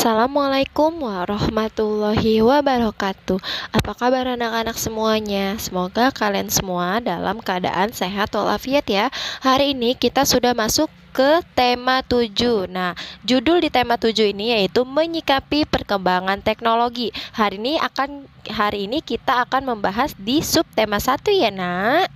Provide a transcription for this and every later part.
Assalamualaikum warahmatullahi wabarakatuh. Apa kabar anak-anak semuanya? Semoga kalian semua dalam keadaan sehat walafiat ya. Hari ini kita sudah masuk ke tema 7. Nah, judul di tema 7 ini yaitu menyikapi perkembangan teknologi. Hari ini kita akan membahas di subtema 1 ya, Nak.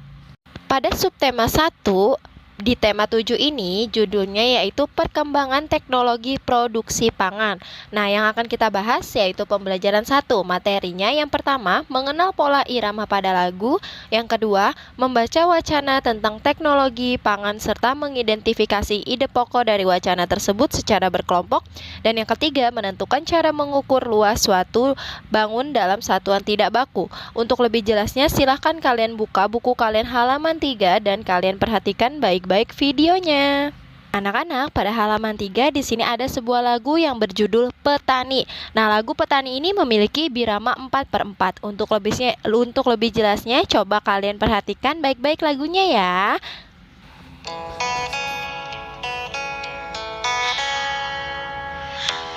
Pada subtema 1 di tema 7 ini judulnya yaitu perkembangan teknologi produksi pangan. Nah, yang akan kita bahas yaitu pembelajaran 1. Materinya yang pertama, mengenal pola irama pada lagu. Yang kedua, membaca wacana tentang teknologi pangan serta mengidentifikasi ide pokok dari wacana tersebut secara berkelompok. Dan yang ketiga, menentukan cara mengukur luas suatu bangun dalam satuan tidak baku. Untuk lebih jelasnya silahkan kalian buka buku kalian halaman 3 dan kalian perhatikan baik-baik videonya. Anak-anak, pada halaman 3 di sini ada sebuah lagu yang berjudul Petani. Nah, lagu Petani ini memiliki birama 4/4. Untuk lebih jelasnya coba kalian perhatikan baik-baik lagunya ya.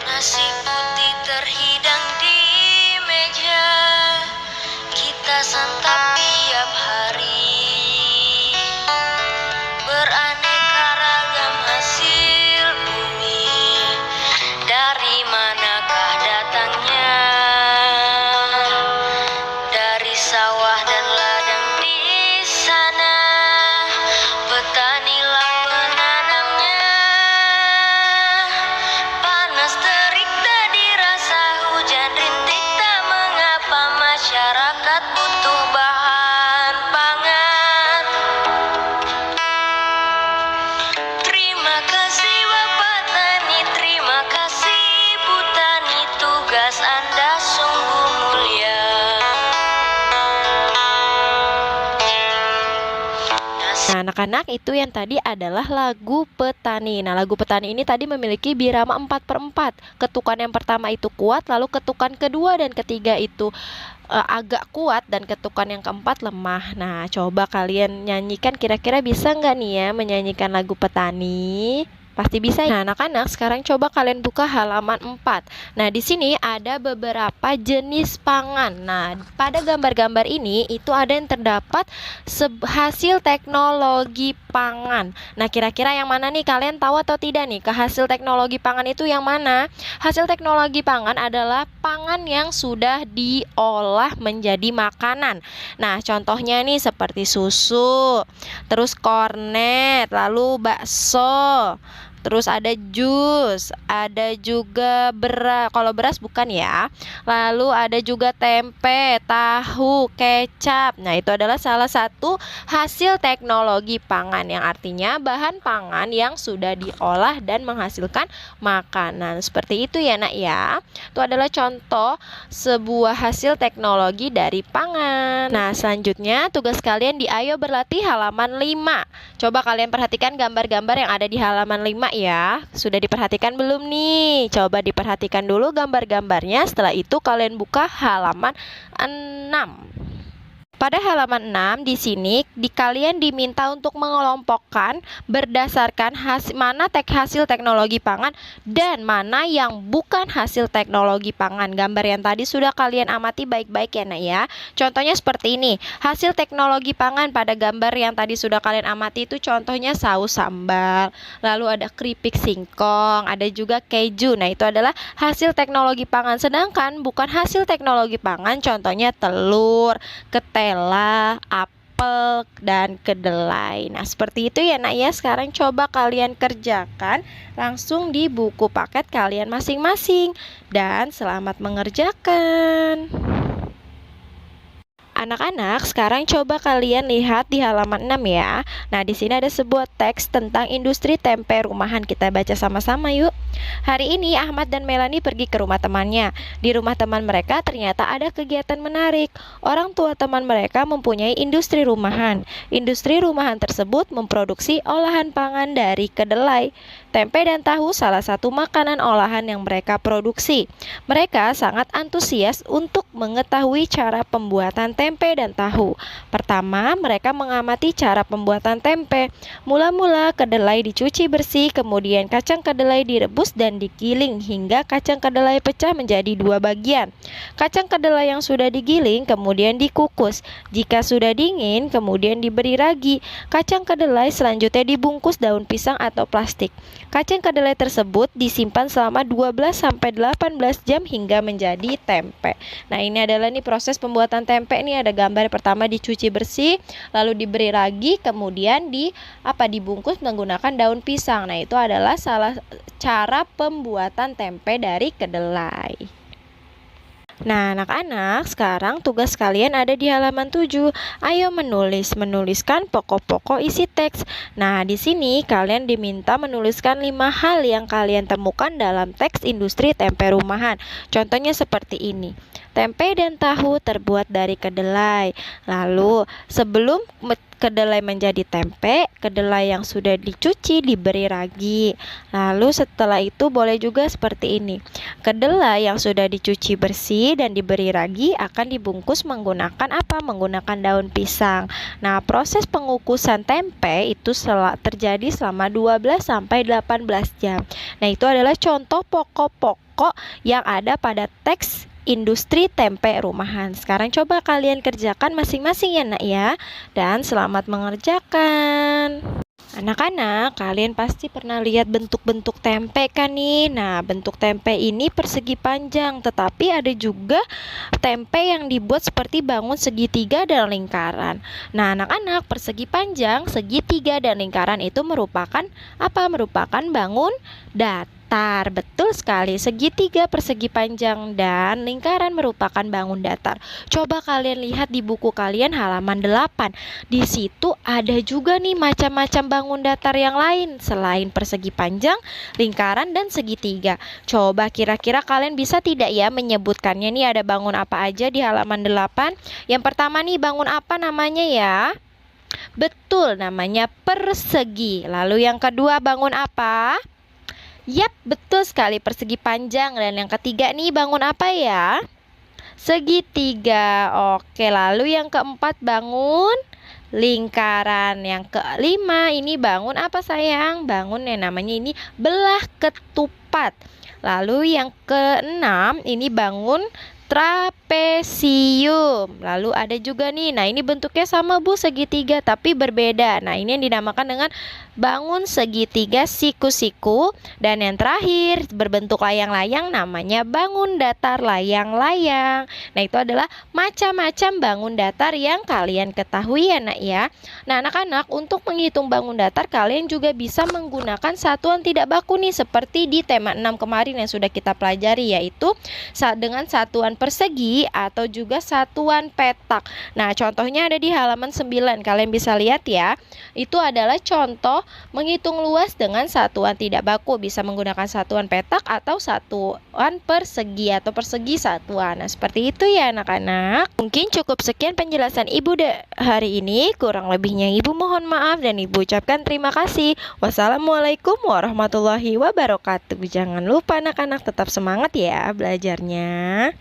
Nasi putih terhidang di meja, kita santap tiap hari. Beraneka ragam hasil bumi, dari manakah datangnya? Dari sawah dan ladang di sana, petanilah penanamnya. Panas terik tak dirasa, hujan rintik tak mengapa, masyarakat butuh bahan pangan. Terima kasih Bapak Tani, terima kasih Ibu Tani, tugas Anda sungguh mulia. Nah, anak-anak, itu yang tadi adalah lagu Petani. Nah, lagu Petani ini tadi memiliki birama 4/4. Ketukan yang pertama itu kuat, lalu ketukan kedua dan ketiga itu agak kuat, dan ketukan yang keempat lemah. Nah, coba kalian nyanyikan, kira-kira bisa nggak nih ya menyanyikan lagu Petani? Pasti bisa ya. Nah, anak-anak, sekarang coba kalian buka halaman 4. Nah, di sini ada beberapa jenis pangan. Nah, pada gambar-gambar ini itu ada yang terdapat hasil teknologi pangan. Nah, kira-kira yang mana nih? Kalian tahu atau tidak nih? Hasil teknologi pangan itu yang mana? Hasil teknologi pangan adalah pangan yang sudah diolah menjadi makanan. Nah, contohnya nih seperti susu, terus kornet, lalu bakso, terus ada jus, ada juga beras. Kalau beras bukan ya. Lalu ada juga tempe, tahu, kecap. Nah, itu adalah salah satu hasil teknologi pangan, yang artinya bahan pangan yang sudah diolah dan menghasilkan makanan. Seperti itu ya, Nak ya. Itu adalah contoh sebuah hasil teknologi dari pangan. Nah, selanjutnya tugas kalian di Ayo Berlatih halaman 5. Coba kalian perhatikan gambar-gambar yang ada di halaman 5 ya. Sudah diperhatikan belum nih? Coba diperhatikan dulu gambar-gambarnya. Setelah itu kalian buka halaman 6. Pada halaman 6 di sini kalian diminta untuk mengelompokkan berdasarkan mana hasil teknologi pangan dan mana yang bukan hasil teknologi pangan. Gambar yang tadi sudah kalian amati baik-baik ya, Nak ya. Contohnya seperti ini. Hasil teknologi pangan pada gambar yang tadi sudah kalian amati itu contohnya saus sambal, lalu ada keripik singkong, ada juga keju. Nah, itu adalah hasil teknologi pangan. Sedangkan bukan hasil teknologi pangan contohnya telur, ketela, apel, dan kedelai. Nah, seperti itu ya, Nak ya. Sekarang coba kalian kerjakan langsung di buku paket kalian masing-masing. Dan selamat mengerjakan. Anak-anak, sekarang coba kalian lihat di halaman 6 ya. Nah, di sini ada sebuah teks tentang industri tempe rumahan. Kita baca sama-sama yuk. Hari ini Ahmad dan Melani pergi ke rumah temannya. Di rumah teman mereka ternyata ada kegiatan menarik. Orang tua teman mereka mempunyai industri rumahan. Industri rumahan tersebut memproduksi olahan pangan dari kedelai. Tempe dan tahu salah satu makanan olahan yang mereka produksi. Mereka sangat antusias untuk mengetahui cara pembuatan tempe. tempe dan tahu. Pertama, mereka mengamati cara pembuatan tempe. Mula-mula kedelai dicuci bersih, kemudian kacang kedelai direbus dan digiling hingga kacang kedelai pecah menjadi dua bagian. Kacang kedelai yang sudah digiling kemudian dikukus. Jika sudah dingin, kemudian diberi ragi. Kacang kedelai selanjutnya dibungkus daun pisang atau plastik. Kacang kedelai tersebut disimpan selama 12-18 jam hingga menjadi tempe. Nah, ini adalah nih proses pembuatan tempe. Ini ada gambar pertama dicuci bersih, lalu diberi ragi, kemudian dibungkus menggunakan daun pisang. Nah, itu adalah salah cara pembuatan tempe dari kedelai. Nah, anak-anak, sekarang tugas kalian ada di halaman 7. Ayo menuliskan pokok-pokok isi teks. Nah, di sini kalian diminta menuliskan 5 hal yang kalian temukan dalam teks industri tempe rumahan. Contohnya seperti ini. Tempe dan tahu terbuat dari kedelai. Lalu, sebelum kedelai menjadi tempe, kedelai yang sudah dicuci diberi ragi. Lalu setelah itu boleh juga seperti ini. Kedelai yang sudah dicuci bersih dan diberi ragi akan dibungkus menggunakan apa? Menggunakan daun pisang. Nah, proses pengukusan tempe itu terjadi selama 12-18 jam. Nah, itu adalah contoh pokok-pokok yang ada pada teks industri tempe rumahan. Sekarang coba kalian kerjakan masing-masing ya nak ya. Dan selamat mengerjakan. Anak-anak, kalian pasti pernah lihat bentuk-bentuk tempe kan nih. Nah, bentuk tempe ini persegi panjang, tetapi ada juga tempe yang dibuat seperti bangun segitiga dan lingkaran. Nah, anak-anak, persegi panjang, segitiga dan lingkaran itu merupakan apa? Merupakan bangun datar. Betul sekali, segitiga, persegi panjang, dan lingkaran merupakan bangun datar. Coba kalian lihat di buku kalian halaman 8. Di situ ada juga nih macam-macam bangun datar yang lain selain persegi panjang, lingkaran, dan segitiga. Coba kira-kira kalian bisa tidak ya menyebutkannya nih, ada bangun apa aja di halaman 8? Yang pertama nih, bangun apa namanya ya? Betul, namanya persegi. Lalu yang kedua, bangun apa? Yap, betul sekali, persegi panjang. Dan yang ketiga nih, bangun apa ya? Segitiga. Oke, lalu yang keempat, bangun lingkaran. Yang kelima, ini bangun apa sayang? Bangun yang namanya ini belah ketupat. Lalu yang keenam, ini bangun trapesium. Lalu ada juga nih, nah ini bentuknya sama Bu, segitiga tapi berbeda. Nah, ini yang dinamakan dengan bangun segitiga siku-siku. Dan yang terakhir berbentuk layang-layang namanya bangun datar layang-layang. Nah, itu adalah macam-macam bangun datar yang kalian ketahui ya nak ya. Nah, anak-anak, untuk menghitung bangun datar kalian juga bisa menggunakan satuan tidak baku nih, seperti di tema 6 kemarin yang sudah kita pelajari, yaitu dengan satuan persegi atau juga satuan petak. Nah, contohnya ada di halaman 9. Kalian bisa lihat ya. Itu adalah contoh menghitung luas dengan satuan tidak baku. Bisa menggunakan satuan petak atau satuan persegi atau persegi satuan. Nah, seperti itu ya anak-anak. Mungkin cukup sekian penjelasan Ibu hari ini. Kurang lebihnya Ibu mohon maaf dan Ibu ucapkan terima kasih. Wassalamualaikum warahmatullahi wabarakatuh. Jangan lupa anak-anak tetap semangat ya belajarnya.